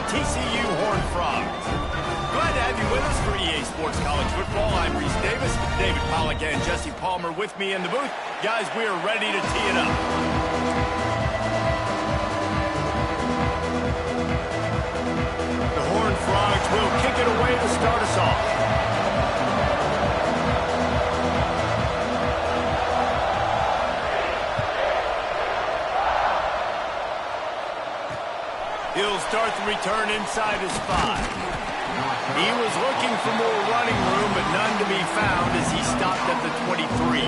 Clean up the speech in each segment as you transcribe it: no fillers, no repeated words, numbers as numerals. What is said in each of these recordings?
TCU Horned Frogs. Glad to have you with us for EA Sports College Football. I'm Reese Davis, David Pollack and Jesse Palmer with me in the booth. Guys, we are ready to tee it up. The Horned Frogs will kick it away to start us off. He'll start the return inside his 5. He was looking for more running room, but none to be found as he stopped at the 23.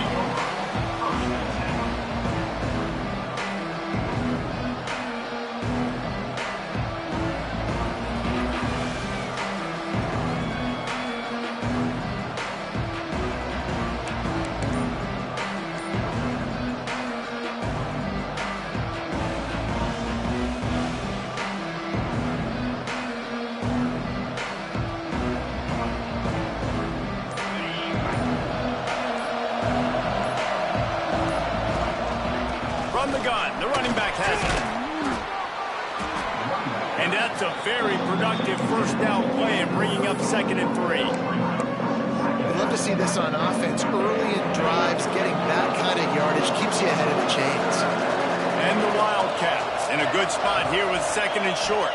From the gun, the running back has it. And that's a very productive first down play and bringing up 2nd and 3. I'd love to see this on offense. Early in drives, getting that kind of yardage keeps you ahead of the chains. And the Wildcats in a good spot here with 2nd and short.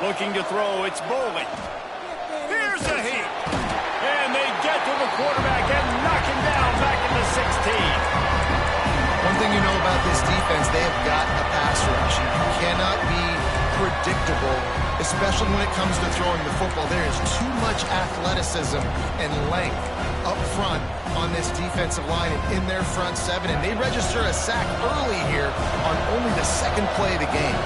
Looking to throw, it's Bowling. Here's a heat. And they get to the quarterback and knock him down back at the 16. One thing you know about this defense, they have got a pass rush. You cannot be predictable, especially when it comes to throwing the football. There is too much athleticism and length up front on this defensive line and in their front 7. And they register a sack early here on only the 2nd play of the game.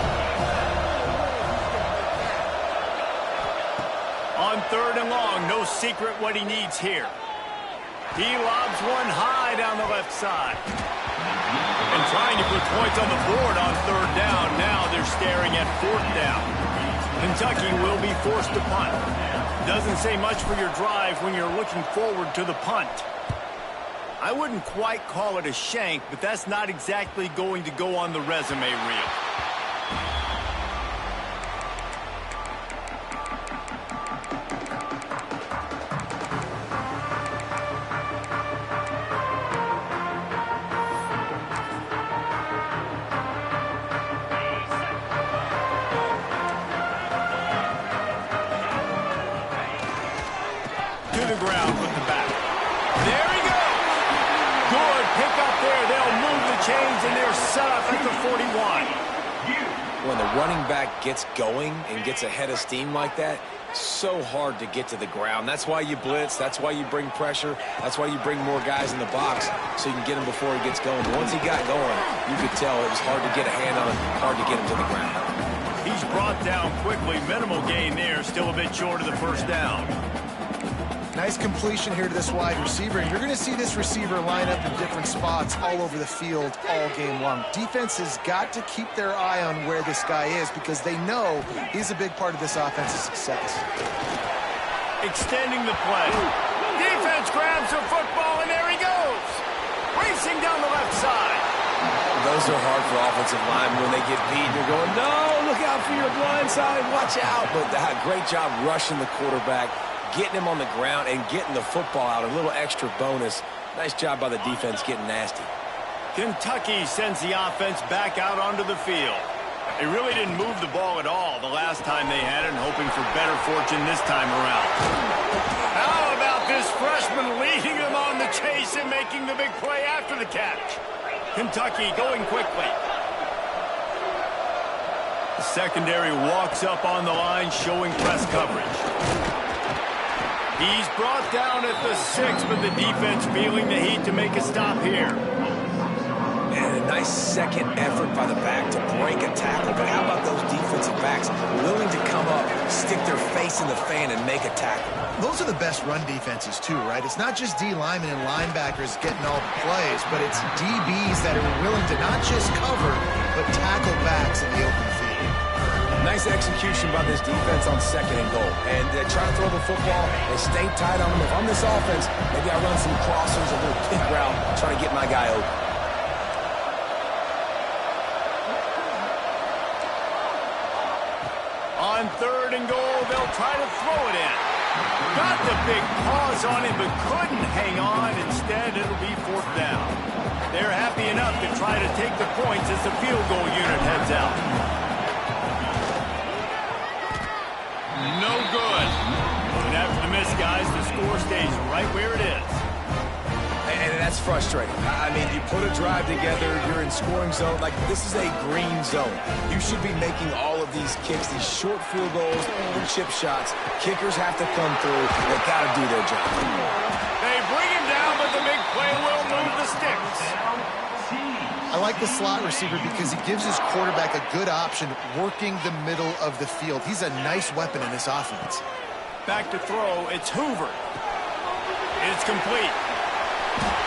On 3rd and long, no secret what he needs here. He lobs one high down the left side. And trying to put points on the board on 3rd down. Now they're staring at 4th down. Kentucky will be forced to punt. Doesn't say much for your drive when you're looking forward to the punt. I wouldn't quite call it a shank, but that's not exactly going to go on the resume reel. To the ground with the back. There he goes. Good pick up there. They'll move the chains, and they're set up at the 41. When the running back gets going and gets ahead of steam like that, so hard to get to the ground. That's why you blitz. That's why you bring pressure. That's why you bring more guys in the box so you can get him before he gets going. But once he got going, you could tell it was hard to get a hand on him, hard to get him to the ground. He's brought down quickly. Minimal gain there. Still a bit short of the first down. Nice completion here to this wide receiver. You're going to see this receiver line up in different spots all over the field all game long. Defense has got to keep their eye on where this guy is because they know he's a big part of this offense's success. Extending the play. Defense grabs the football, and there he goes. Racing down the left side. Those are hard for offensive linemen when they get beat. You're going, no, look out for your blind side. Watch out. But great job rushing the quarterback, getting him on the ground and getting the football out. A little extra bonus. Nice job by the defense getting nasty. Kentucky sends the offense back out onto the field. They really didn't move the ball at all the last time they had it, and hoping for better fortune this time around. How about this freshman leading them on the chase and making the big play after the catch? Kentucky going quickly. The secondary walks up on the line, showing press coverage. He's brought down at the 6, but the defense feeling the heat to make a stop here. And a nice second effort by the back to break a tackle. But how about those defensive backs willing to come up, stick their face in the fan, and make a tackle? Those are the best run defenses, too, right? It's not just D linemen and linebackers getting all the plays, but it's DBs that are willing to not just cover, but tackle backs in the open field. Nice execution by this defense on 2nd and goal. And they try to throw the football. They stay tight on them. If I'm this offense, maybe I run some crossers, a little pick route, try to get my guy open. On 3rd and goal, they'll try to throw it in. Got the big pause on it, but couldn't hang on. Instead, it'll be 4th down. They're happy enough to try to take the points as the field goal unit heads out. No good. And after the miss, guys, the score stays right where it is. And that's frustrating. I mean, you put a drive together, you're in scoring zone. Like, this is a green zone. You should be making all of these kicks, these short field goals, and chip shots. Kickers have to come through. They got to do their job. They bring him down, but the big play will move the sticks. I like the slot receiver because he gives his quarterback a good option working the middle of the field. He's a nice weapon in this offense. Back to throw, it's Hoover. It's complete.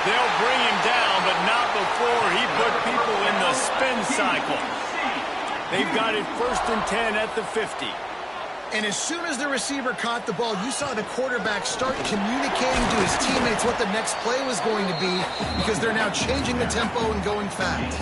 They'll bring him down, but not before he put people in the spin cycle. They've got it 1st and 10 at the 50. And as soon as the receiver caught the ball, you saw the quarterback start communicating to his teammates what the next play was going to be because they're now changing the tempo and going fast.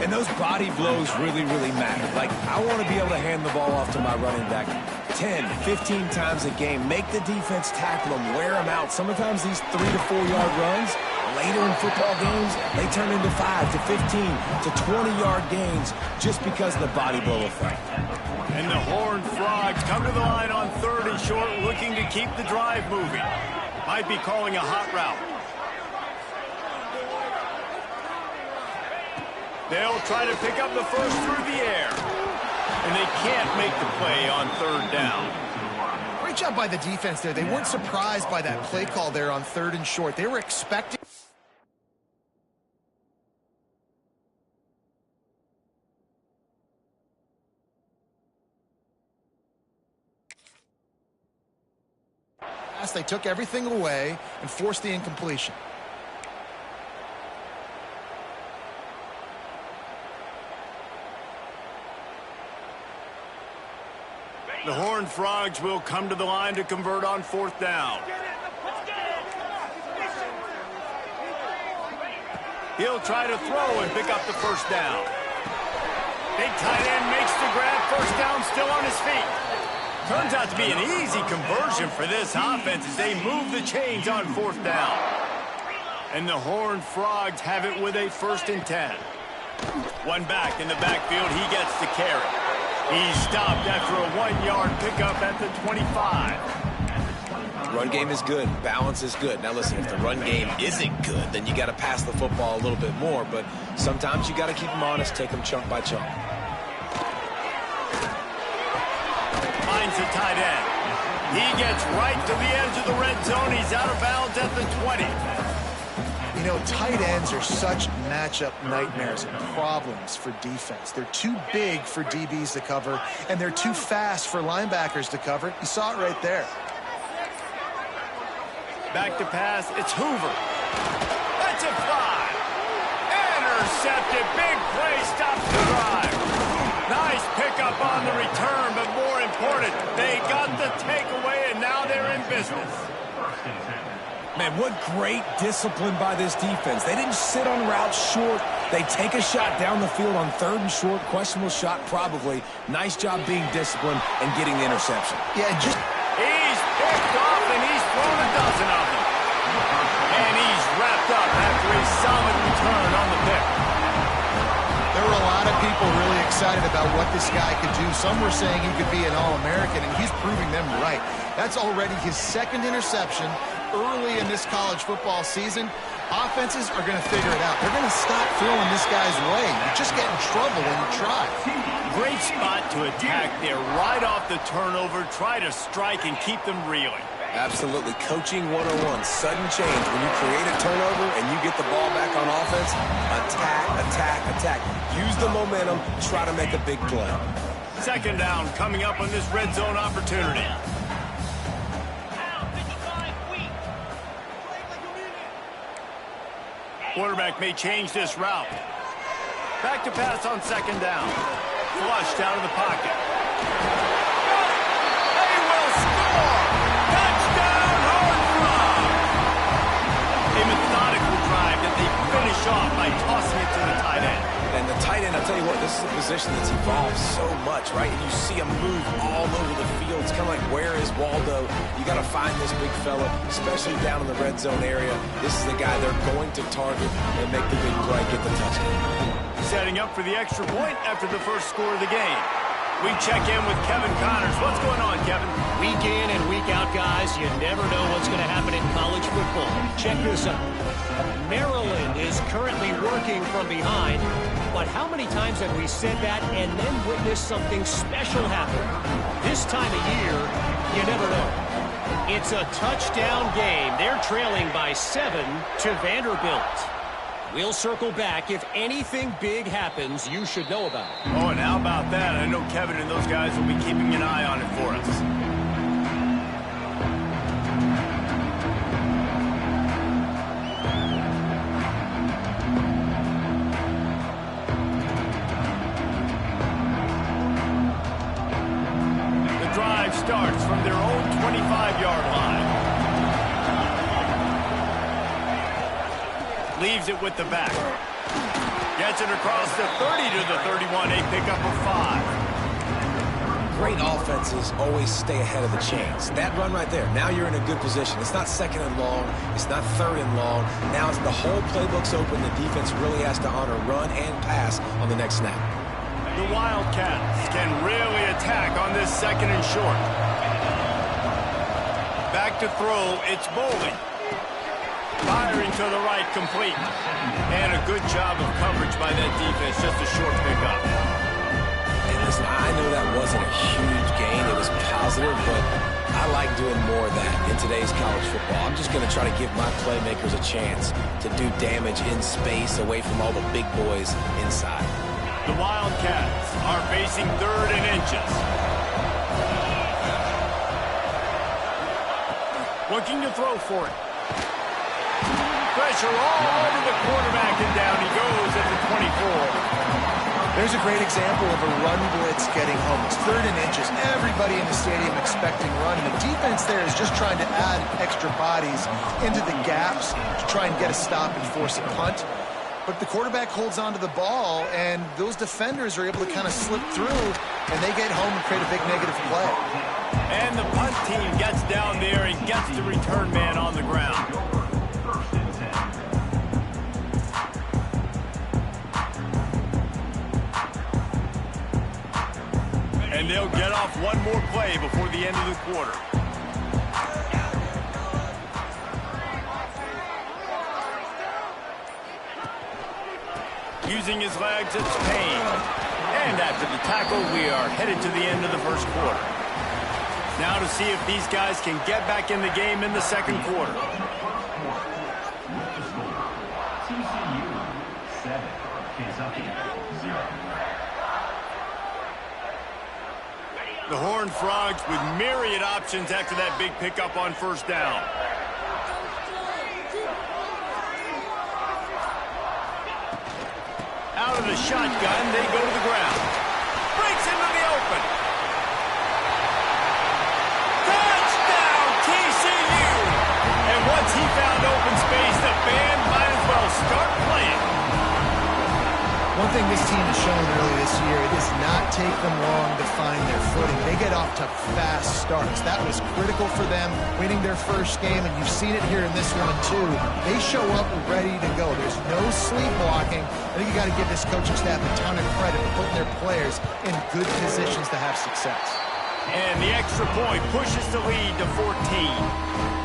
And those body blows really, really matter. Like, I want to be able to hand the ball off to my running back 10, 15 times a game. Make the defense tackle them, wear them out. Sometimes these 3 to 4 yard runs, later in football games, they turn into 5 to 15 to 20-yard gains just because of the body blow effect. And the Horned Frogs come to the line on 3rd and short, looking to keep the drive moving. Might be calling a hot route. They'll try to pick up the first through the air. And they can't make the play on 3rd down. Great job by the defense there. They weren't surprised by that play call there on 3rd and short. They were expecting. They took everything away and forced the incompletion. The Horned Frogs will come to the line to convert on 4th down. He'll try to throw and pick up the 1st down. Big tight end makes the grab. 1st down, still on his feet. Turns out to be an easy conversion for this offense as they move the chains on 4th down. And the Horned Frogs have it with a 1st and 10. One back in the backfield, he gets the carry. He's stopped after a 1-yard pickup at the 25. Run game is good. Balance is good. Now listen, if the run game isn't good, then you got to pass the football a little bit more. But sometimes you got to keep them honest, take them chunk by chunk. Finds the tight end. He gets right to the edge of the red zone. He's out of bounds at the 20. You know, tight ends are such matchup nightmares and problems for defense. They're too big for DBs to cover, and they're too fast for linebackers to cover. You saw it right there. Back to pass. It's Hoover. That's a fly. Intercepted. Big play. Stops the drive. Nice pickup on the return, but more important, they got the takeaway, and now they're in business. Man, what great discipline by this defense. They didn't sit on routes short. They take a shot down the field on 3rd and short. Questionable shot, probably. Nice job being disciplined and getting the interception. Yeah, just... He's picked off, and he's thrown a dozen of them. And he's wrapped up after a solid return on the pick. There were a lot of people really excited about what this guy could do. Some were saying he could be an All-American, and he's proving them right. That's already his 2nd interception early in this college football season. Offenses are going to figure it out. They're going to stop throwing this guy's way. You just get in trouble when you try. Great spot to attack there. Right off the turnover, try to strike and keep them reeling. Absolutely. Coaching 101. Sudden change. When you create a turnover and you get the ball back on offense, attack, attack, attack. Use the momentum. Try to make a big play. 2nd down coming up on this red zone opportunity. Quarterback may change this route. Back to pass on 2nd down. Flushed out of the pocket. They will score! Touchdown, Horned Frogs! A methodical drive that they finish off by tossing it to the tight end. And the tight end, I'll tell you what, this is a position that's evolved so much, right? And you see him move all over the field. It's kind of like, where is Waldo? You got to find this big fella, especially down in the red zone area. This is the guy they're going to target and make the big play, get the touchdown. Setting up for the extra point after the first score of the game. We check in with Kevin Connors. What's going on, Kevin? Week in and week out, guys, you never know what's going to happen in college football. Check this out. Maryland is currently working from behind, but how many times have we said that and then witnessed something special happen? This time of year, you never know. It's a touchdown game. They're trailing by 7 to Vanderbilt. We'll circle back. If anything big happens, you should know about it. Oh, and how about that? I know Kevin and those guys will be keeping an eye on it for us. The drive starts from their own 25-yard line. Leaves it with the back. Gets it across the 30 to the 31. A pickup of 5. Great offenses always stay ahead of the chains. That run right there, now you're in a good position. It's not second and long. It's not third and long. Now it's the whole playbook's open. The defense really has to honor run and pass on the next snap. The Wildcats can really attack on this second and short. Back to throw. It's Bowling. Firing to the right, complete. And a good job of coverage by that defense, just a short pickup. And listen, I know that wasn't a huge gain. It was positive, but I like doing more of that in today's college football. I'm just going to try to give my playmakers a chance to do damage in space away from all the big boys inside. The Wildcats are facing 3rd and inches. Looking to throw for it. Pressure all over the quarterback, and down he goes at the 24. There's a great example of a run blitz getting home. It's 3rd and inches. Everybody in the stadium expecting run. And the defense there is just trying to add extra bodies into the gaps to try and get a stop and force a punt. But the quarterback holds onto the ball, and those defenders are able to kind of slip through, and they get home and create a big negative play. And the punt team gets down there and gets the return man on the ground. And they'll get off one more play before the end of the quarter. Using his legs, it's Payne. And after the tackle, we are headed to the end of the first quarter. Now to see if these guys can get back in the game in the second quarter. TCU 7, Kentucky 0. The Horned Frogs with myriad options after that big pickup on first down. Out of the shotgun, they go to the ground. Breaks into the open. Touchdown, TCU! And once he found open space, the band might as well start playing. One thing this team has shown early this year, it does not take them long to find their footing. They get off to fast starts. That was critical for them, winning their first game, and you've seen it here in this one too. They show up ready to go. There's no sleepwalking. I think you got to give this coaching staff a ton of credit for putting their players in good positions to have success. And the extra point pushes the lead to 14.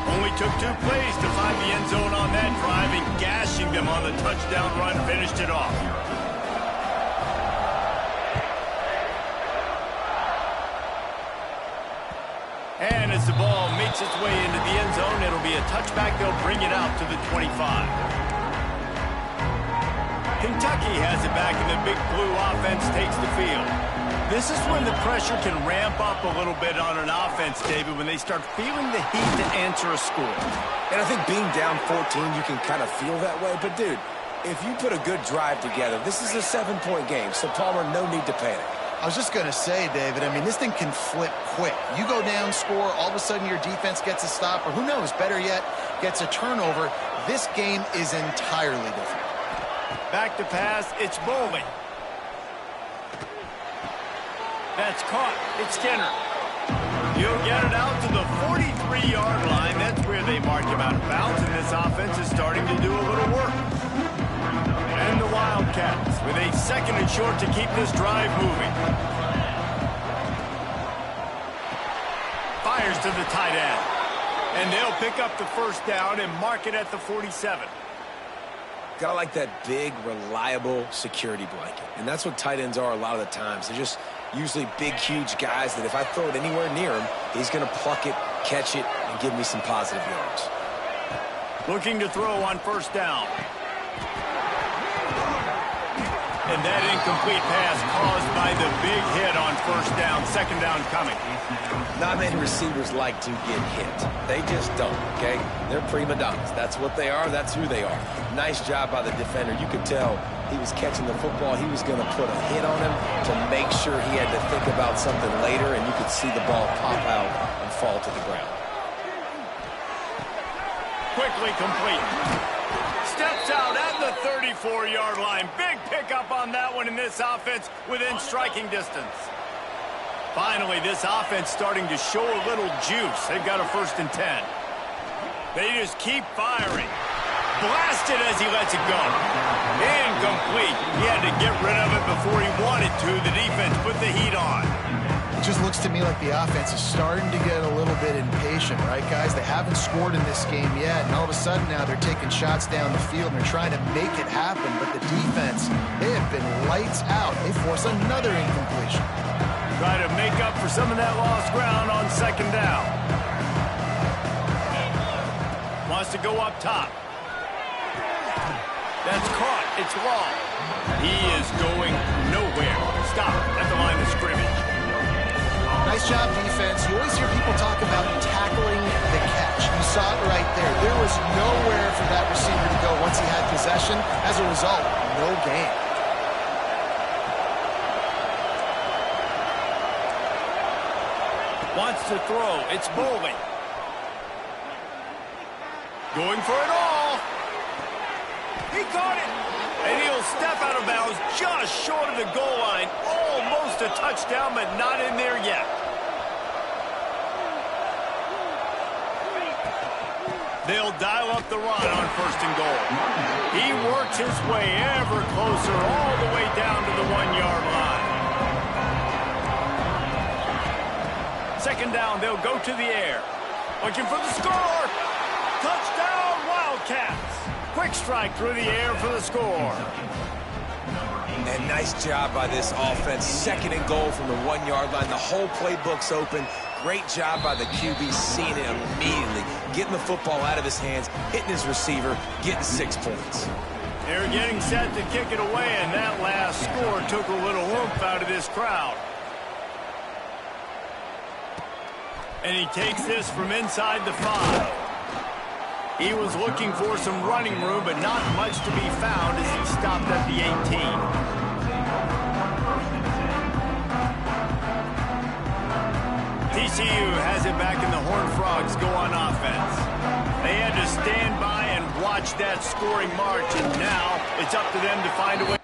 Only took 2 plays to find the end zone on that drive, and gashing them on the touchdown run finished it off. And as the ball makes its way into the end zone, it'll be a touchback. They'll bring it out to the 25. Kentucky has it back, and the big blue offense takes the field. This is when the pressure can ramp up a little bit on an offense, David, when they start feeling the heat to answer a score. And I think being down 14, you can kind of feel that way. But, dude, if you put a good drive together, this is a 7-point game. So, Palmer, no need to panic. I was just going to say, David, I mean, this thing can flip quick. You go down, score, all of a sudden your defense gets a stop, or who knows, better yet, gets a turnover. This game is entirely different. Back to pass, it's Bowling. That's caught. It's Skinner. He'll get it out to the 43-yard line. That's where they mark him out of bounds, and this offense is starting to do a little work. And the Wildcats with a 2nd and short to keep this drive moving. Fires to the tight end. And they'll pick up the first down and mark it at the 47. Gotta like that big, reliable security blanket. And that's what tight ends are a lot of the times. They're just usually big, huge guys that if I throw it anywhere near him, he's going to pluck it, catch it, and give me some positive yards. Looking to throw on first down. And that incomplete pass caused by the big hit on first down. 2nd down coming. Not many receivers like to get hit. They just don't, okay? They're prima donnas. That's what they are. That's who they are. Nice job by the defender. You could tell he was catching the football. He was going to put a hit on him to make sure he had to think about something later, and you could see the ball pop out and fall to the ground. Quickly complete. Steps out at the 34-yard line. Big pickup on that one, in this offense within striking distance. Finally, this offense starting to show a little juice. They've got a 1st and 10. They just keep firing. Blasted as he lets it go. Incomplete. He had to get rid of it before he wanted to. The defense put the heat on. It just looks to me like the offense is starting to get a little bit impatient, right, guys? They haven't scored in this game yet, and all of a sudden now they're taking shots down the field and they're trying to make it happen. But the defense, they have been lights out. They force another incompletion. Try to make up for some of that lost ground on 2nd down. Wants to go up top. That's caught. It's long. He is going nowhere. Stop at the line of scrimmage. Nice job, defense. You always hear people talk about tackling the catch. You saw it right there. There was nowhere for that receiver to go once he had possession. As a result, no gain. Wants to throw. It's Bowling. Going for it all. He caught it. And he'll step out of bounds just short of the goal line. Almost a touchdown, but not in there yet. They'll dial up the run on 1st and goal. He works his way ever closer all the way down to the 1-yard line. 2nd down, they'll go to the air. Looking for the score. Touchdown, Wildcats. Quick strike through the air for the score. And nice job by this offense. 2nd and goal from the 1-yard line. The whole playbook's open. Great job by the QB seeing it immediately. Getting the football out of his hands, hitting his receiver, getting 6 points. They're getting set to kick it away, and that last score took a little oomph out of this crowd. And he takes this from inside the 5. He was looking for some running room, but not much to be found as he stopped at the 18. TCU has it back, and the Horned Frogs go on offense. They had to stand by and watch that scoring march, and now it's up to them to find a way.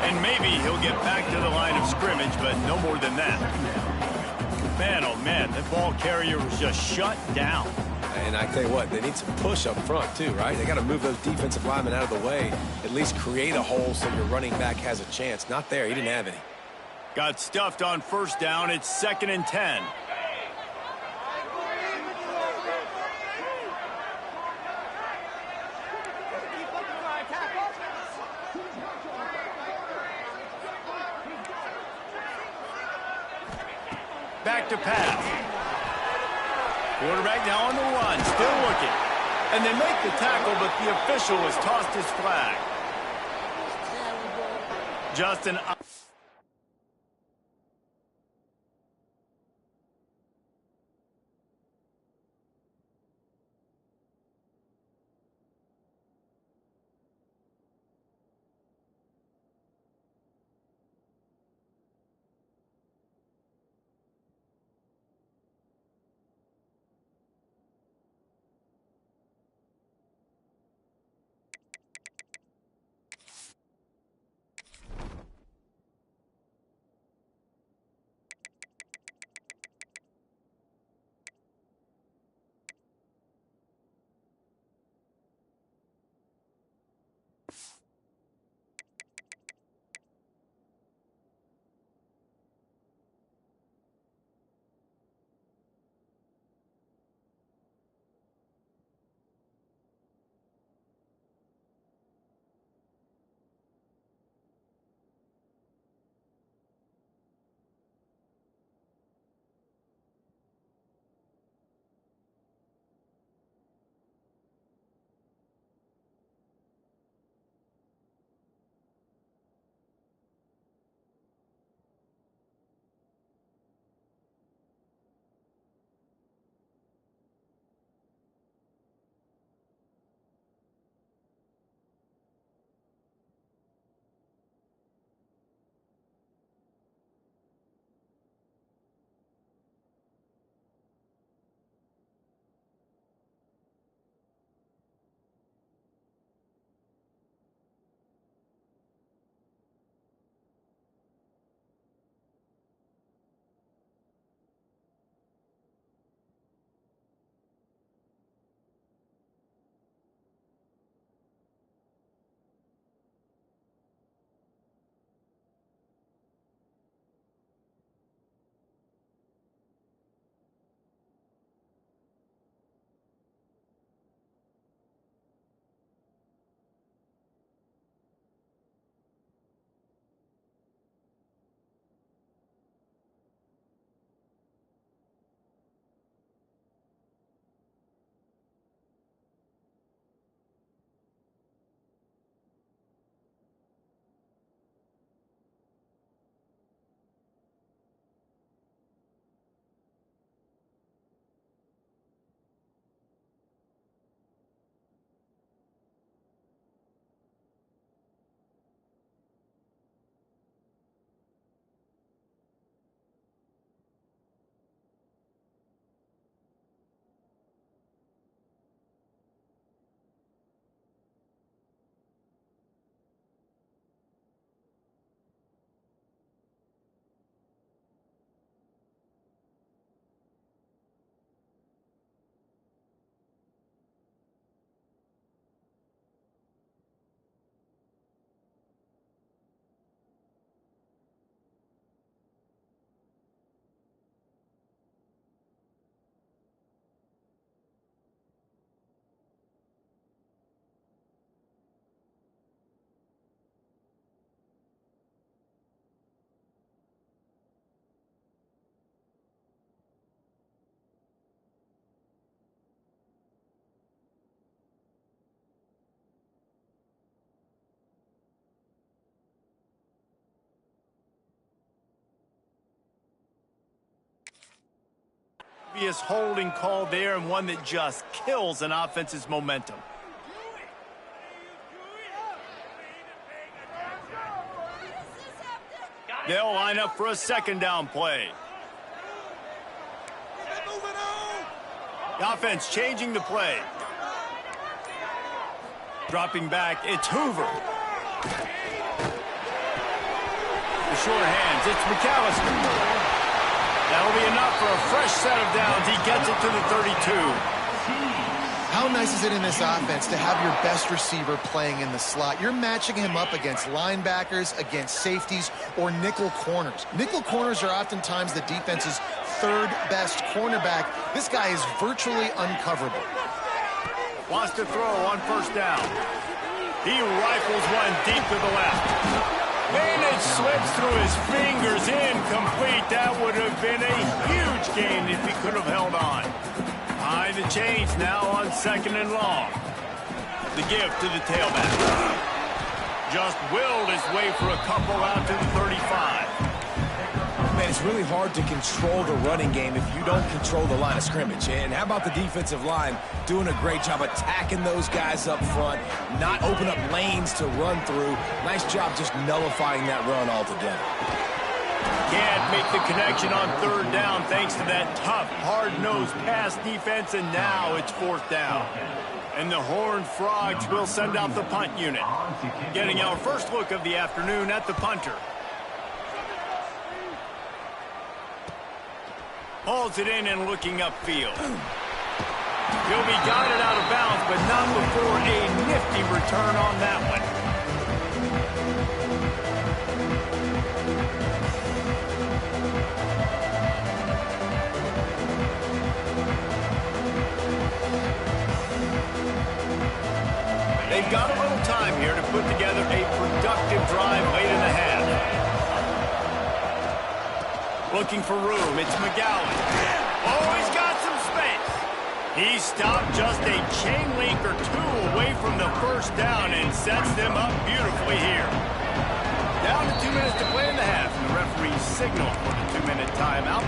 And maybe he'll get back to the line of scrimmage, but no more than that. Man, oh man, the ball carrier was just shut down. And I tell you what, they need some push up front too, right? They got to move those defensive linemen out of the way, at least create a hole so your running back has a chance. Not there. He didn't have any. Got stuffed on 1st down. It's 2nd and 10. Back to pass. Quarterback now on the run, still looking. And they make the tackle, but the official has tossed his flag. Justin. Obvious holding call there, and one that just kills an offense's momentum. They'll line up for a second down play. The offense changing the play. Dropping back, it's Hoover. The short hands, it's McAllister. That'll be enough for a fresh set of downs. He gets it to the 32. How nice is it in this offense to have your best receiver playing in the slot? You're matching him up against linebackers, against safeties, or nickel corners. Nickel corners are oftentimes the defense's third best cornerback. This guy is virtually uncoverable. Wants to throw on first down. He rifles one deep to the left. And it slips through his fingers, incomplete. That would have been a huge gain if he could have held on. Behind the chains now on second and long. The give to the tailback. just willed his way for a couple out to the 35. Man, it's really hard to control the running game if you don't control the line of scrimmage. And how about the defensive line doing a great job attacking those guys up front, not open up lanes to run through. Nice job just nullifying that run altogether. Can't make the connection on third down thanks to that tough, hard-nosed pass defense, and now it's fourth down. And the Horned Frogs will send out the punt unit. Getting our first look of the afternoon at the punter. Hauls it in and looking upfield. He'll be guided out of bounds, but not before a nifty return on that one. They've got a little time here to put together a productive drive late in the half. Looking for room, it's McGowan. Oh, he's got some space. He stopped just a chain link or two away from the first down and sets them up beautifully here. Down to 2 minutes to play in the half, and the referee signaled for the 2-minute timeout.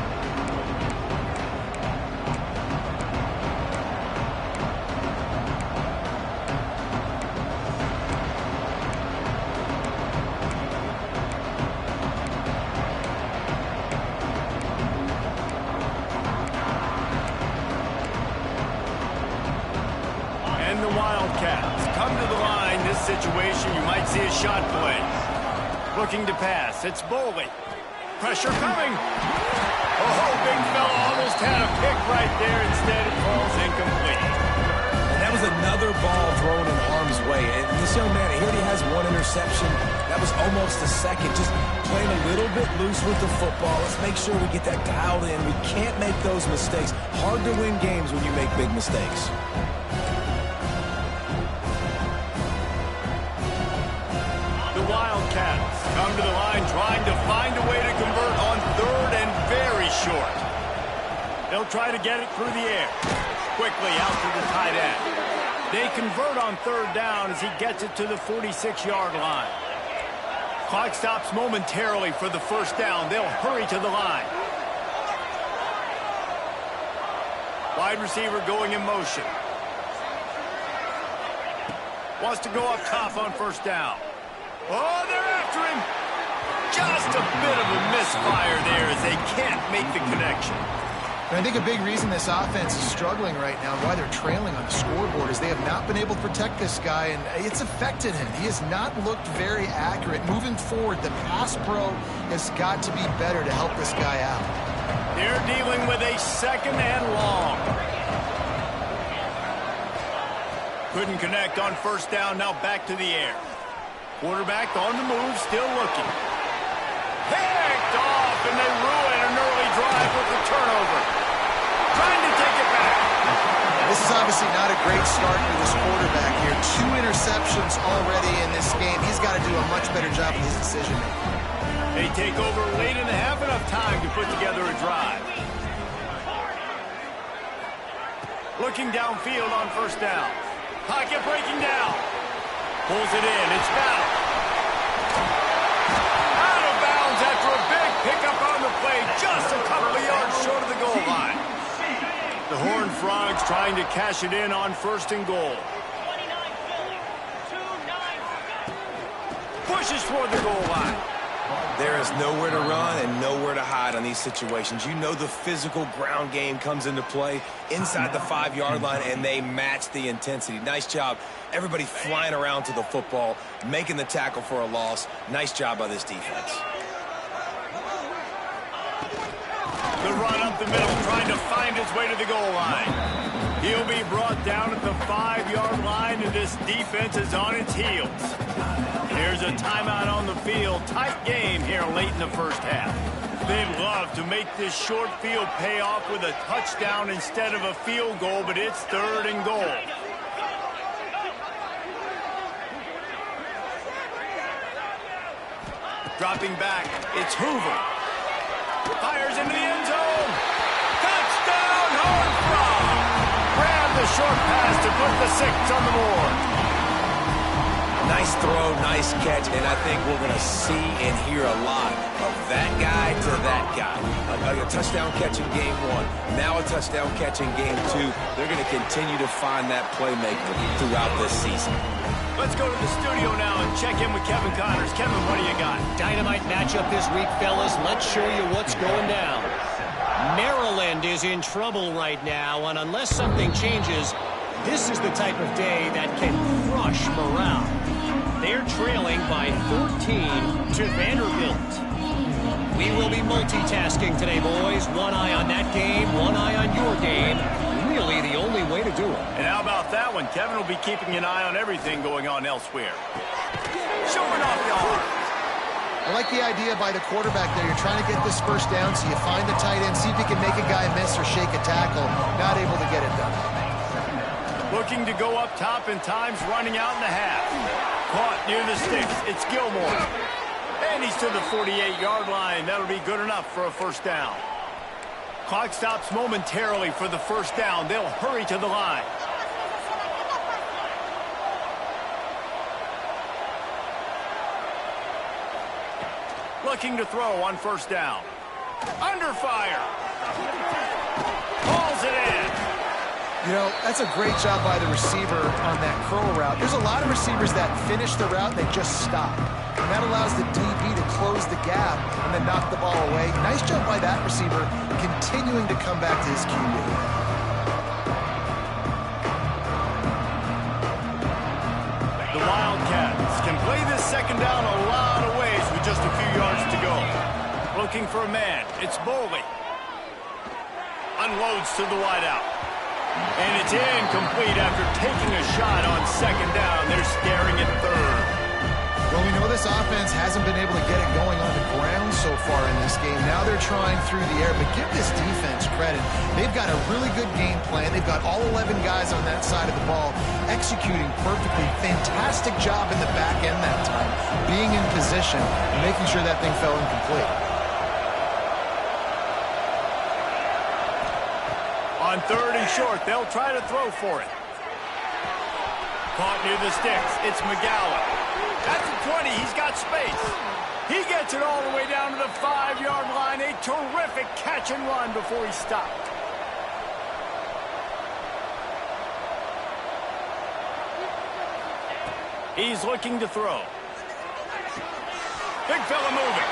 Situation, you might see a shot play. Looking to pass, it's Boley. Pressure coming. Oh, big fella almost had a pick right there. Instead, it falls incomplete. And that was another ball thrown in harm's way. And this young man, he already has one interception. That was almost a second. Just playing a little bit loose with the football. Let's make sure we get that dialed in. We can't make those mistakes. Hard to win games when you make big mistakes. Wildcats come to the line trying to find a way to convert on third and very short. They'll try to get it through the air. Quickly out to the tight end. They convert on third down as he gets it to the 46-yard line. Clock stops momentarily for the first down. They'll hurry to the line. Wide receiver going in motion. Wants to go up top on first down. Oh, they're after him. Just a bit of a misfire there as they can't make the connection. And I think a big reason this offense is struggling right now, why they're trailing on the scoreboard, is they have not been able to protect this guy, and it's affected him. He has not looked very accurate. Moving forward, the pass pro has got to be better to help this guy out. They're dealing with a second and long. Couldn't connect on first down, now back to the air. Quarterback on the move, still looking. Picked off, and they ruin an early drive with the turnover. Trying to take it back. This is obviously not a great start for this quarterback here. 2 interceptions already in this game. He's got to do a much better job with his decision-making. They take over late in the half, enough time to put together a drive. Looking downfield on first down. Pocket breaking down. Pulls it in. It's foul. Out of bounds after a big pickup on the play. Just a couple of yards short of the goal line. The Horned Frogs trying to cash it in on first and goal. Pushes for the goal line. There is nowhere to run and nowhere to hide on these situations. You know the physical ground game comes into play inside the 5-yard line, and they match the intensity. Nice job. Everybody flying around to the football, making the tackle for a loss. Nice job by this defense. The run up the middle, trying to find his way to the goal line. He'll be brought down at the 5-yard line, and this defense is on its heels. Here's a timeout on the field. Tight game here late in the first half. They'd love to make this short field pay off with a touchdown instead of a field goal, but it's third and goal. Dropping back, it's Hoover. Fires into the end zone. Touchdown, Horned Frogs! Grab the short pass to put the 6 on the board. Nice throw, nice catch, and I think we're going to see and hear a lot of that guy to that guy. A touchdown catch in game 1, now a touchdown catch in game 2. They're going to continue to find that playmaker throughout this season. Let's go to the studio now and check in with Kevin Connors. Kevin, what do you got? Dynamite matchup this week, fellas. Let's show you what's going down. Maryland is in trouble right now, and unless something changes, this is the type of day that can crush morale. They're trailing by 14 to Vanderbilt. We will be multitasking today, boys. One eye on that game, one eye on your game. Really the only way to do it. And how about that one? Kevin will be keeping an eye on everything going on elsewhere. Showing off the arm. I like the idea by the quarterback there. You're trying to get this first down, so you find the tight end, see if you can make a guy miss or shake a tackle. Not able to get it done. Looking to go up top and time's running out in the half. Caught near the sticks. It's Gilmore. And he's to the 48-yard line. That'll be good enough for a first down. Clock stops momentarily for the first down. They'll hurry to the line. Looking to throw on first down. Under fire. Hauls it in. You know, that's a great job by the receiver on that curl route. There's a lot of receivers that finish the route and they just stop. And that allows the DB to close the gap and then knock the ball away. Nice job by that receiver, continuing to come back to his QB. The Wildcats can play this second down a lot of ways with just a few yards to go. Looking for a man. It's Boley. Unloads to the wideout. And it's incomplete after taking a shot on second down. They're staring at third. Well, we know this offense hasn't been able to get it going on the ground so far in this game. Now they're trying through the air, but give this defense credit. They've got a really good game plan. They've got all 11 guys on that side of the ball executing perfectly. Fantastic job in the back end that time, being in position and making sure that thing fell incomplete. On third and short, they'll try to throw for it. Caught near the sticks. It's McGowan. At the 20, he's got space. He gets it all the way down to the 5-yard line. A terrific catch and run before he stopped. He's looking to throw. Big fella moving.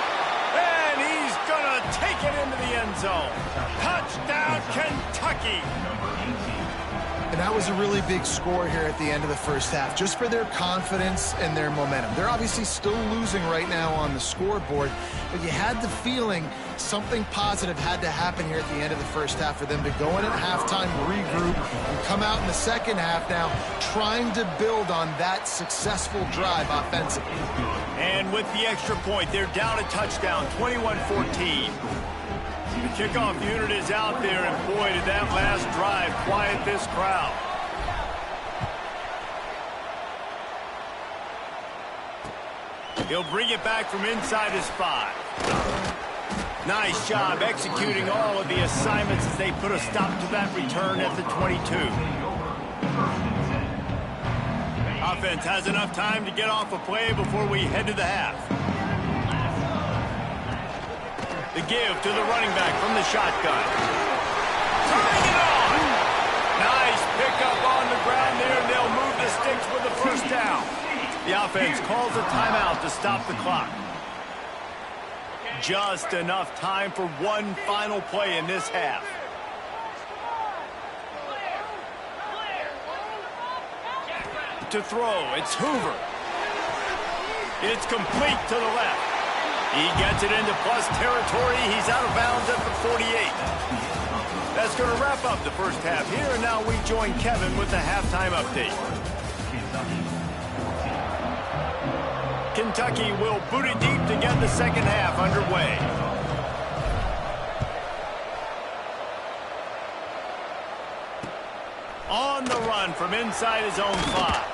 And he's going to take it into the end zone. Touchdown, Kentucky. And that was a really big score here at the end of the first half, just for their confidence and their momentum. They're obviously still losing right now on the scoreboard, but you had the feeling something positive had to happen here at the end of the first half for them to go in at halftime, regroup, and come out in the second half now trying to build on that successful drive offensively. And with the extra point, they're down a touchdown, 21-14. The kickoff unit is out there, and boy, did that last drive quiet this crowd. He'll bring it back from inside his 5. Nice job executing all of the assignments as they put a stop to that return at the 22. Offense has enough time to get off a play before we head to the half. The give to the running back from the shotgun. Turning it on. Nice pickup on the ground there, and they'll move the sticks with the first down. The offense calls a timeout to stop the clock. Just enough time for one final play in this half. To throw, it's Hoover. It's complete to the left. He gets it into plus territory. He's out of bounds at the 48. That's going to wrap up the first half here, and now we join Kevin with the halftime update. Kentucky will boot it deep to get the second half underway. On the run from inside his own 5.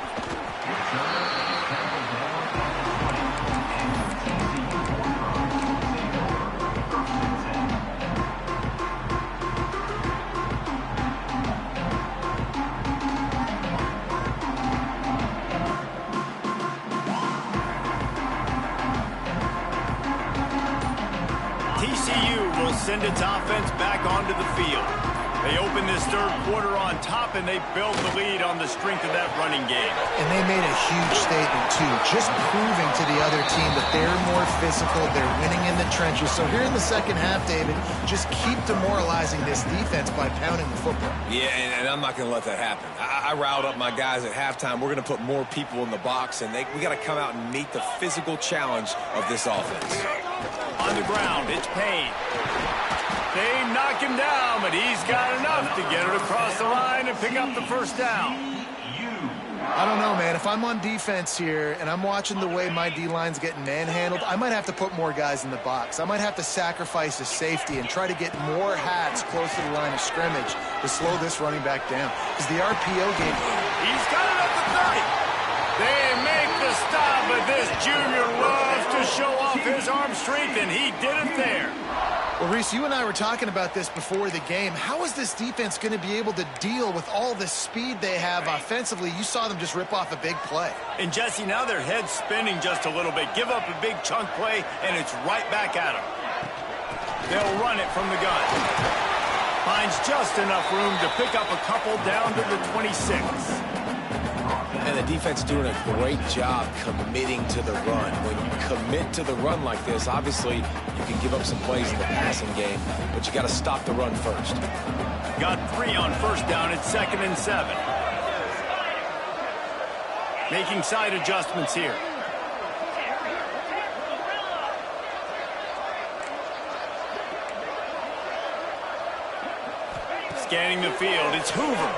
TCU will send its offense back onto the field. They open this third quarter on top, and they build the lead on the strength of that running game. And they made a huge statement, too, just proving to the other team that they're more physical, they're winning in the trenches. So here in the second half, David, just keep demoralizing this defense by pounding the football. Yeah, and I'm not going to let that happen. I riled up my guys at halftime. We're going to put more people in the box, and we got to come out and meet the physical challenge of this offense. On the ground, it's Payne. They knock him down, but he's got enough to get it across the line and pick up the first down. I don't know, man. If I'm on defense here and I'm watching the way my D-line's getting manhandled, I might have to put more guys in the box. I might have to sacrifice a safety and try to get more hats close to the line of scrimmage to slow this running back down. Because the RPO game... He's got it at the 30. They make the stop, but this junior loves to show off his arm strength, and he did it there. Well, Reese, you and I were talking about this before the game. How is this defense going to be able to deal with all the speed they have offensively? You saw them just rip off a big play. And, Jesse, now their head's spinning just a little bit. Give up a big chunk play, and it's right back at them. They'll run it from the gun. Finds just enough room to pick up a couple down to the 26. And the defense doing a great job committing to the run. When you commit to the run like this, obviously you can give up some plays in the passing game, but you got to stop the run first. Got 3 on first down. It's 2nd and 7. Making side adjustments here. Scanning the field, it's Hoover.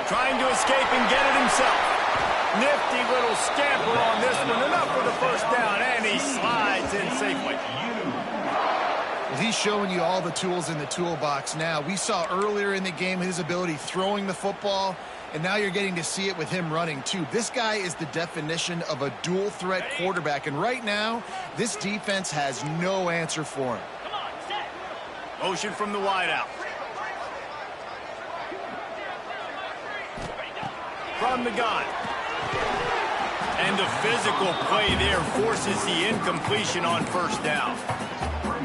Trying to escape and get it himself. Nifty little scamper on this one. Enough for the first down, and he slides in safely. Well, he's showing you all the tools in the toolbox now. We saw earlier in the game his ability throwing the football, and now you're getting to see it with him running, too. This guy is the definition of a dual-threat quarterback, and right now, this defense has no answer for him. Motion from the wideout. From the gun. And the physical play there forces the incompletion on first down.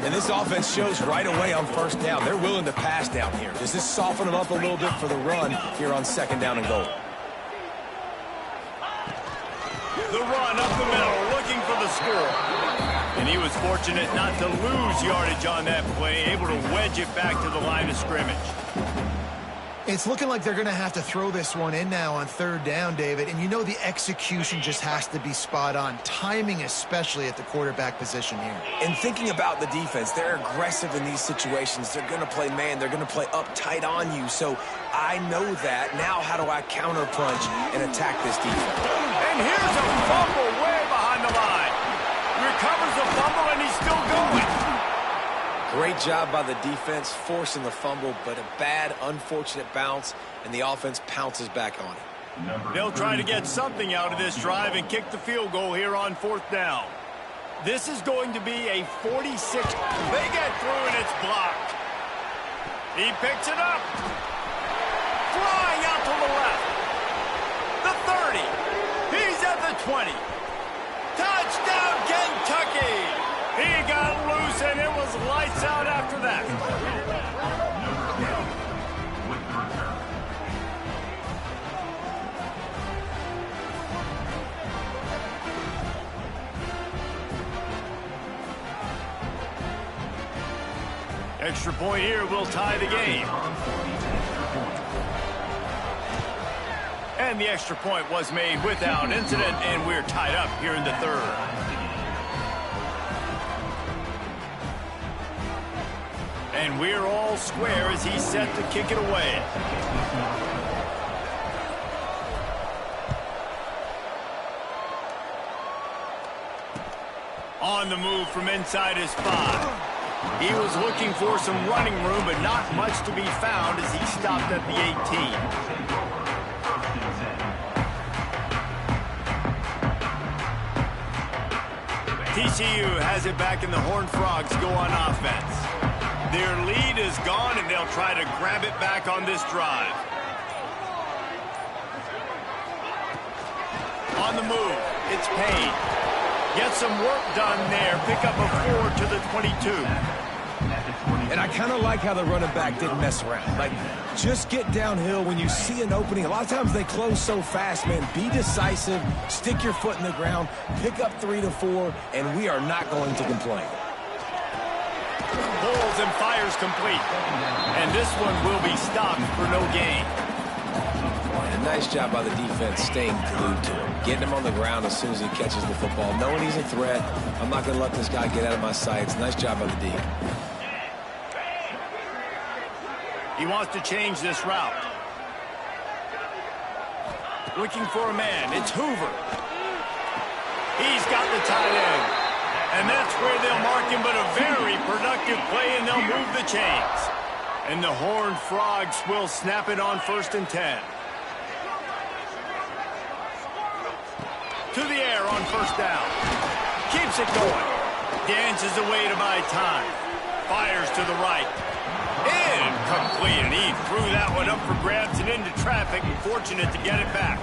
And this offense shows right away on first down. They're willing to pass down here. Does this soften them up a little bit for the run here on 2nd down and goal? The run up the middle, looking for the score. And he was fortunate not to lose yardage on that play, able to wedge it back to the line of scrimmage. It's looking like they're going to have to throw this one in now on 3rd down, David. And you know the execution just has to be spot on. Timing especially at the quarterback position here. And thinking about the defense, they're aggressive in these situations. They're going to play man. They're going to play up tight on you. So I know that. Now how do I counterpunch and attack this defense? And here's a fumble way behind the line. Recovers the fumble, and he's still going. Great job by the defense forcing the fumble, but a bad, unfortunate bounce, and the offense pounces back on it. They'll try to get something out of this drive and kick the field goal here on 4th down. This is going to be a 46. They get through, and it's blocked. He picks it up. Flying out to the left. The 30. He's at the 20. Touchdown, Kentucky! He got loose, and it was lights out after that. Extra point here will tie the game. And the extra point was made without incident, and we're tied up here in the 3rd. And we're all square as he's set to kick it away. On the move from inside his 5. He was looking for some running room, but not much to be found as he stopped at the 18. TCU has it back, and the Horned Frogs go on offense. Their lead is gone, and they'll try to grab it back on this drive. On the move, it's Payne. Get some work done there. Pick up a 4 to the 22. And I kind of like how the running back didn't mess around. Like, just get downhill when you see an opening. A lot of times they close so fast, man. Be decisive. Stick your foot in the ground. Pick up 3 to 4, and we are not going to complain. Pulls and fires complete. And this one will be stopped for no gain. And nice job by the defense staying glued to him. Getting him on the ground as soon as he catches the football. Knowing he's a threat. I'm not going to let this guy get out of my sights. Nice job by the D. He wants to change this route. Looking for a man. It's Hoover. He's got the tight end. And that's where they'll mark him, but a very productive play, and they'll move the chains. And the Horned Frogs will snap it on 1st and 10. To the air on 1st down. Keeps it going. Dances away to buy time. Fires to the right. Incomplete, and he threw that one up for grabs and into traffic, and fortunate to get it back.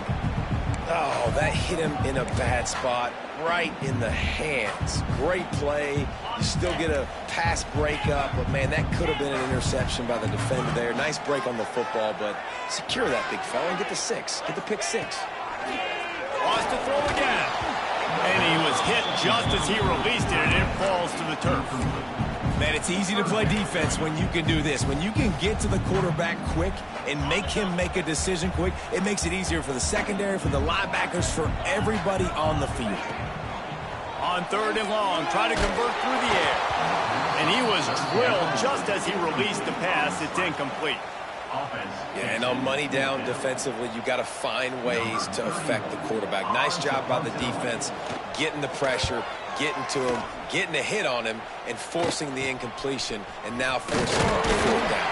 Oh, that hit him in a bad spot, right in the hands. Great play. You still get a pass breakup, but, man, that could have been an interception by the defender there. Nice break on the football, but secure that big fella and get the 6. Get the pick 6. Wants to throw again. And he was hit just as he released it, and it falls to the turf. Man, it's easy to play defense when you can do this. When you can get to the quarterback quick and make him make a decision quick, it makes it easier for the secondary, for the linebackers, for everybody on the field. On 3rd and long, try to convert through the air. And he was drilled just as he released the pass. It's incomplete. Yeah, and on money down defensively, you got to find ways to affect the quarterback. Nice job by the defense, getting the pressure, getting to him, getting a hit on him, and forcing the incompletion, and now forcing the 4th down.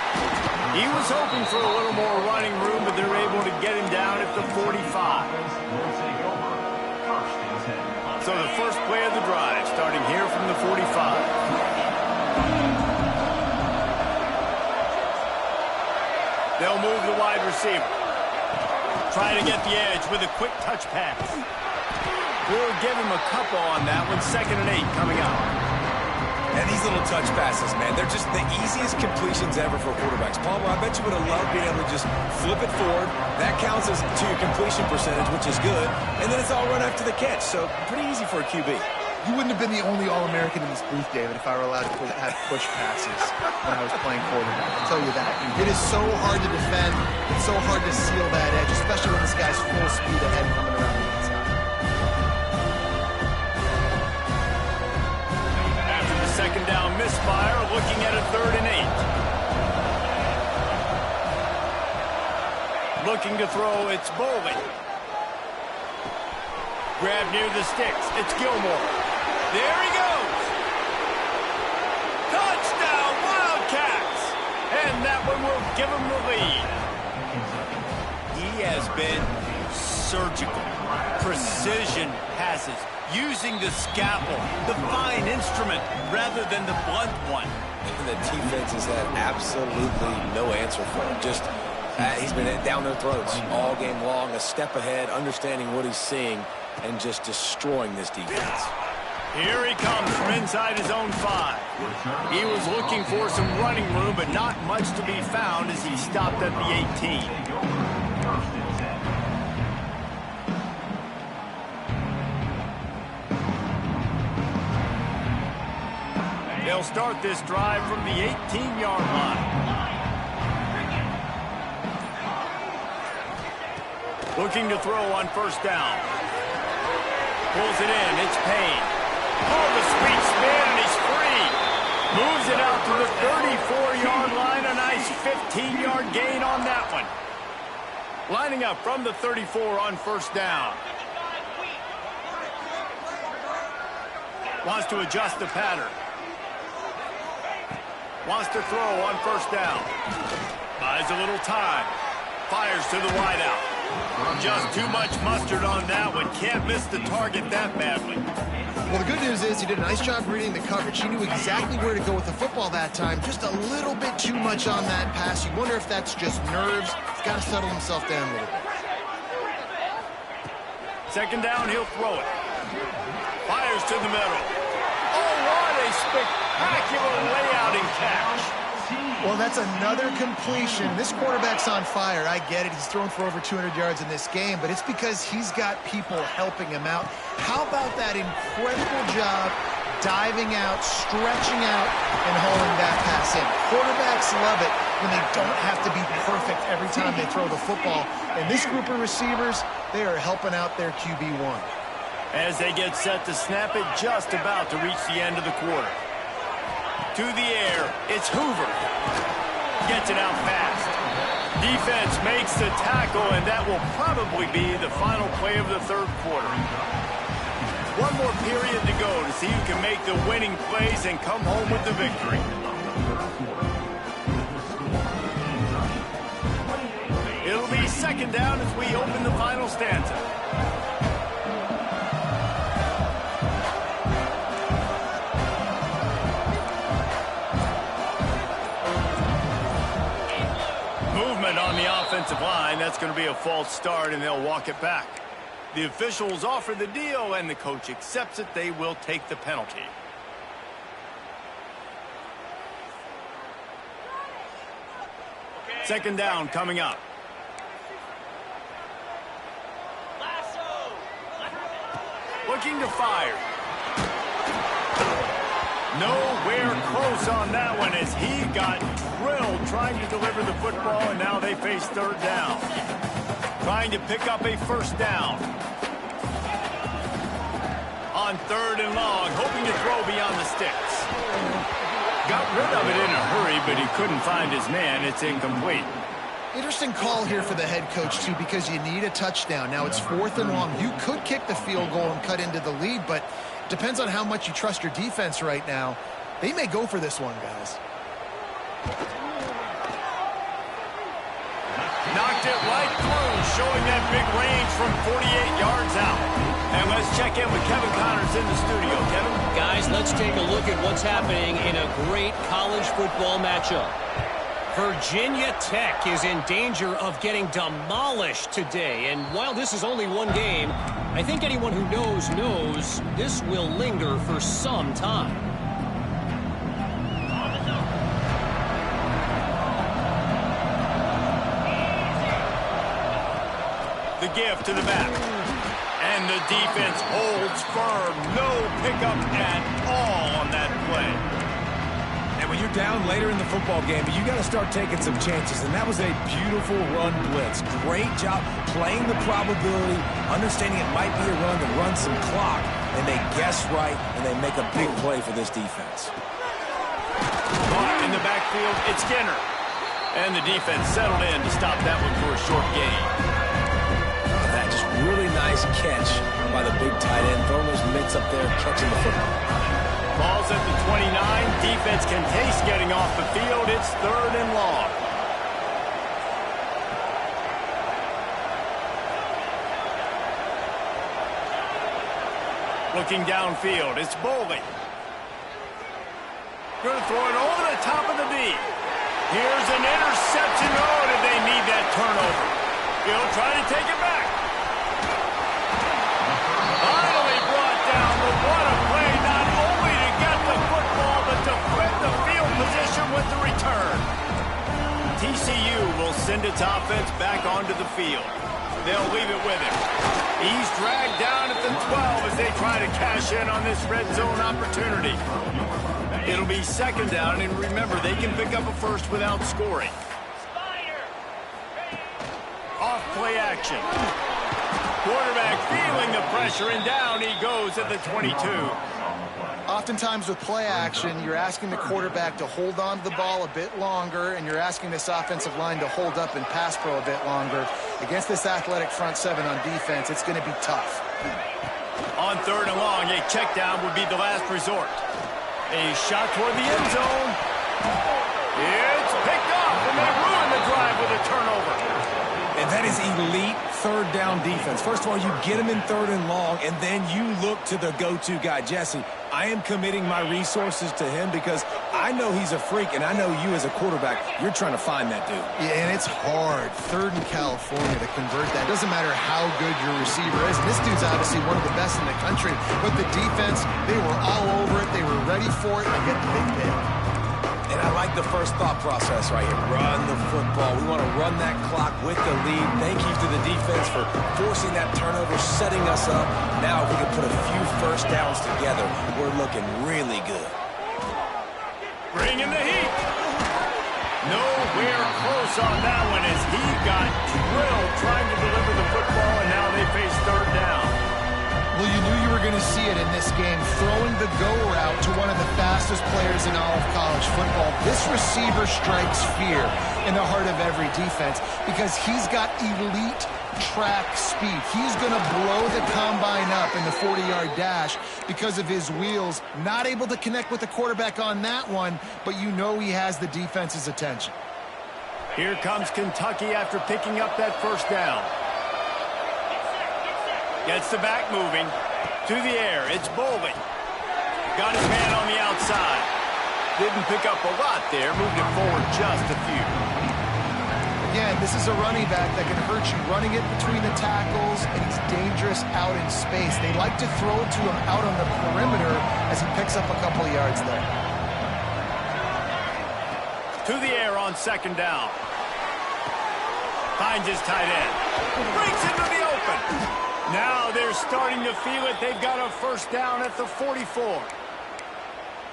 He was hoping for a little more running room, but they're able to get him down at the 45. So the first play of the drive, starting here from the 45. They'll move the wide receiver. Try to get the edge with a quick touch pass. We'll give him a couple on that one. 2nd and 8 coming up. And these little touch passes, man, they're just the easiest completions ever for quarterbacks. Palmer, I bet you would have loved being able to just flip it forward. That counts as to your completion percentage, which is good. And then it's all run after the catch, so pretty easy for a QB. You wouldn't have been the only All-American in this booth, David, if I were allowed to have push passes when I was playing quarterback. I'll tell you that. It is so hard to defend. It's so hard to seal that edge, especially when this guy's full speed ahead coming around the inside. After the 2nd down misfire, looking at a 3rd and 8. Looking to throw, it's Bowling. Grab near the sticks. It's Gilmore. There he goes. Touchdown, Wildcats. And that one will give him the lead. He has been surgical. Precision passes. Using the scalpel, the fine instrument, rather than the blunt one. And the defense has had absolutely no answer for him. Just, he's been down their throats all game long, a step ahead, understanding what he's seeing, and just destroying this defense. Here he comes from inside his own 5. He was looking for some running room, but not much to be found as he stopped at the 18. They'll start this drive from the 18-yard line. Looking to throw on 1st down. Pulls it in. It's Payne. Oh, the sweet spin, and he's free. Moves it out to the 34-yard line. A nice 15-yard gain on that one. Lining up from the 34 on 1st down. Wants to adjust the pattern. Wants to throw on 1st down. Buys a little time. Fires to the wideout. Just too much mustard on that one. Can't miss the target that badly. Well, the good news is he did a nice job reading the coverage. He knew exactly where to go with the football that time. Just a little bit too much on that pass. You wonder if that's just nerves. He's got to settle himself down a little bit. 2nd down, he'll throw it. Fires throws to the middle. Oh, what a spectacular layout and catch. Well, that's another completion. This quarterback's on fire. I get it. He's thrown for over 200 yards in this game, but it's because he's got people helping him out. How about that incredible job diving out, stretching out, and hauling that pass in? Quarterbacks love it when they don't have to be perfect every time they throw the football. And this group of receivers, they are helping out their QB1. As they get set to snap it, just about to reach the end of the quarter. To the air, it's Hoover. Gets it out fast. Defense makes the tackle, and that will probably be the final play of the third quarter. One more period to go to see who can make the winning plays and come home with the victory. It'll be second down as we open the final stanza. On the offensive line, that's going to be a false start, and they'll walk it back. The officials offer the deal, and the coach accepts it. They will take the penalty. Second down coming up. Looking to fire. Nowhere close on that one as he got drilled trying to deliver the football, and now they face third down. Trying to pick up a first down. On third and long, hoping to throw beyond the sticks. Got rid of it in a hurry, but he couldn't find his man. It's incomplete. Interesting call here for the head coach, too, because you need a touchdown. Now it's fourth and long. You could kick the field goal and cut into the lead, but depends on how much you trust your defense right now. They may go for this one, guys. Knocked it right through, showing that big range from 48 yards out. And let's check in with Kevin Connors in the studio. Kevin? Guys, let's take a look at what's happening in a great college football matchup. Virginia Tech is in danger of getting demolished today. And while this is only one game, I think anyone who knows this will linger for some time. The give to the back. And the defense holds firm. No pickup at all on that play. And when you're down later in the football game, you got to start taking some chances. And that was a beautiful run blitz. Great job playing the probability, understanding it might be a run to run some clock. And they guess right, and they make a big play for this defense. In the backfield, it's Skinner. And the defense settled in to stop that one for a short gain. That just really nice catch by the big tight end. Throwing those mitts up there, catching the football. Ball's at the 29. Defense can taste getting off the field. It's third and long. Looking downfield, it's Boley. Going to throw it over the top of the D. Here's an interception. Oh, did they need that turnover? He'll try to take it back. Finally brought down, but what a play, not only to get the football, but to flip the field position with the return. TCU will send its offense back onto the field. They'll leave it with him. He's dragged down at the 12 as they try to cash in on this red zone opportunity. It'll be second down, and remember, they can pick up a first without scoring. Off play action. Quarterback feeling the pressure, and down he goes at the 22. Oftentimes with play action, you're asking the quarterback to hold on to the ball a bit longer, and you're asking this offensive line to hold up and pass pro a bit longer. Against this athletic front seven on defense, it's going to be tough. On third and long, a check down would be the last resort. A shot toward the end zone. It's picked off, and they ruin the drive with a turnover. And that That is elite third down defense. First of all, you get him in third and long, and then you look to the go-to guy. Jesse, I am committing my resources to him because I know he's a freak, and I know you as a quarterback, you're trying to find that dude. Yeah, and it's hard, third in California, to convert that. Doesn't matter how good your receiver is. And this dude's obviously one of the best in the country. But the defense, they were all over it. They were ready for it. They get the big pick. And I like the first thought process right here. Run the football. We want to run that clock with the lead. Thank you to the defense for forcing that turnover, setting us up. Now if we can put a few first downs together, we're looking really good. Bring in the heat. Nowhere close on that one as he got drilled trying to deliver the football, and now they face third down. Well, you knew you were going to see it in this game, throwing the go route to one of the fastest players in all of college football. This receiver strikes fear in the heart of every defense because he's got elite track speed. He's going to blow the combine up in the 40-yard dash because of his wheels. Not able to connect with the quarterback on that one, but you know he has the defense's attention. Here comes Kentucky after picking up that first down. Gets the back moving. To the air. It's Bolden. Got his man on the outside. Didn't pick up a lot there. Moved it forward just a few. Again, this is a running back that can hurt you running it between the tackles, and he's dangerous out in space. They like to throw to him out on the perimeter as he picks up a couple of yards there. To the air on second down. Finds his tight end. Breaks into the open. Now they're starting to feel it. They've got a first down at the 44.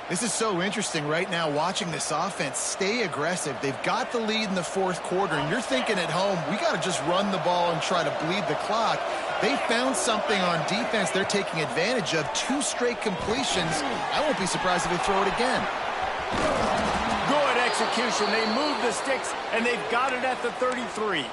This is so interesting right now watching this offense stay aggressive. They've got the lead in the fourth quarter, and you're thinking at home, we got to just run the ball and try to bleed the clock. They found something on defense they're taking advantage of. 2 straight completions. I won't be surprised if they throw it again. Good execution. They moved the sticks, and they've got it at the 33.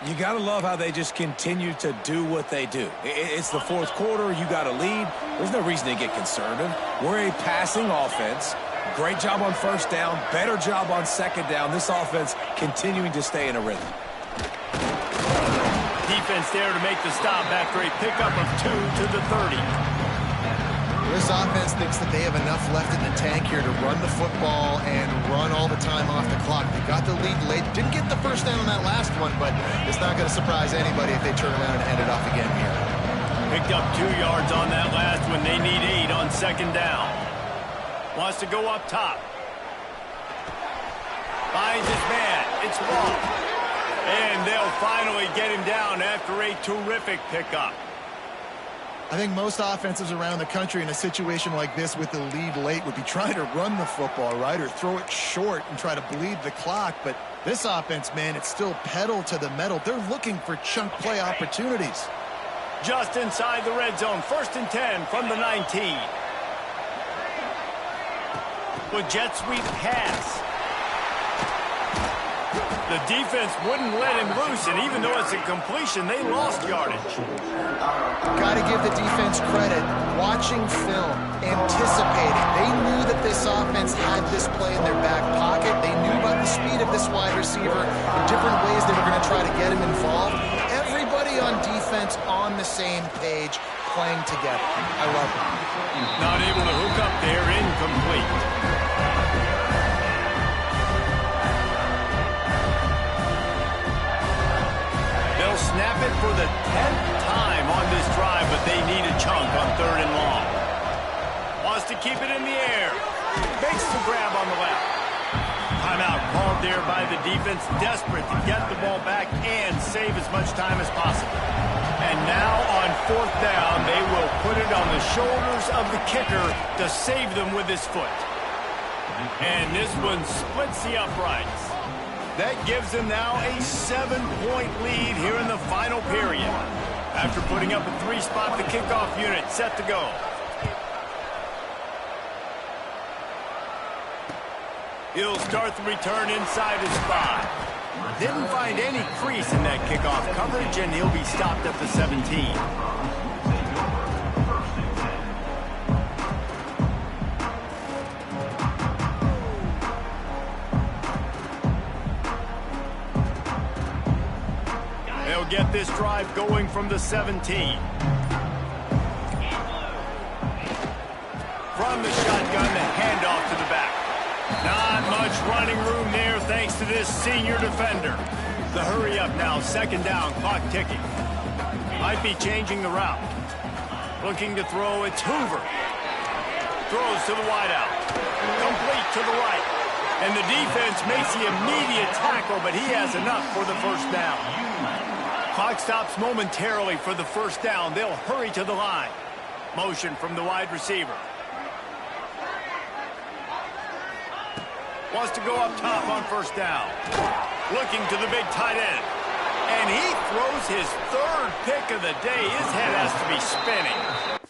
You got to love how they just continue to do what they do. It's the fourth quarter. You got a lead. There's no reason to get conservative. We're a passing offense. Great job on first down. Better job on second down. This offense continuing to stay in a rhythm. Defense there to make the stop after a pickup of 2 to the 30. This offense thinks that they have enough left in the tank here to run the football and run all the time off the clock. They got the lead late. Didn't get the first down on that last one, but it's not going to surprise anybody if they turn around and hand it off again here. Picked up 2 yards on that last one. They need 8 on second down. Wants to go up top. Finds his man. It's Ball. And they'll finally get him down after a terrific pickup. I think most offenses around the country in a situation like this with the lead late would be trying to run the football, right, or throw it short and try to bleed the clock. But this offense, man, it's still pedal to the metal. They're looking for chunk play opportunities. Just inside the red zone. 1st and 10 from the 19. With jet sweep pass. The defense wouldn't let him loose, and even though it's a completion, they lost yardage. Got to give the defense credit. Watching film, anticipating. They knew that this offense had this play in their back pocket. They knew about the speed of this wide receiver, the different ways they were going to try to get him involved. Everybody on defense on the same page, playing together. I love it. Not able to hook up there, incomplete. Snap it for the 10th time on this drive, but they need a chunk on 3rd and long. Wants to keep it in the air. Makes the grab on the left. Timeout called there by the defense, desperate to get the ball back and save as much time as possible. And now on 4th down, they will put it on the shoulders of the kicker to save them with his foot. And this one splits the uprights. That gives them now a 7-point lead here in the final period. After putting up a 3-spot, the kickoff unit set to go. He'll start the return inside his 5. Didn't find any crease in that kickoff coverage, and he'll be stopped at the 17. this drive going from the 17. From the shotgun, the handoff to the back. Not much running room there thanks to this senior defender. The hurry up now, second down, clock ticking. Might be changing the route. Looking to throw, it's Hoover. Throws to the wideout. Complete to the right. And the defense makes the immediate tackle, but he has enough for the first down. Clock stops momentarily for the first down. They'll hurry to the line. Motion from the wide receiver. Wants to go up top on first down. Looking to the big tight end. And he throws his third pick of the day. His head has to be spinning.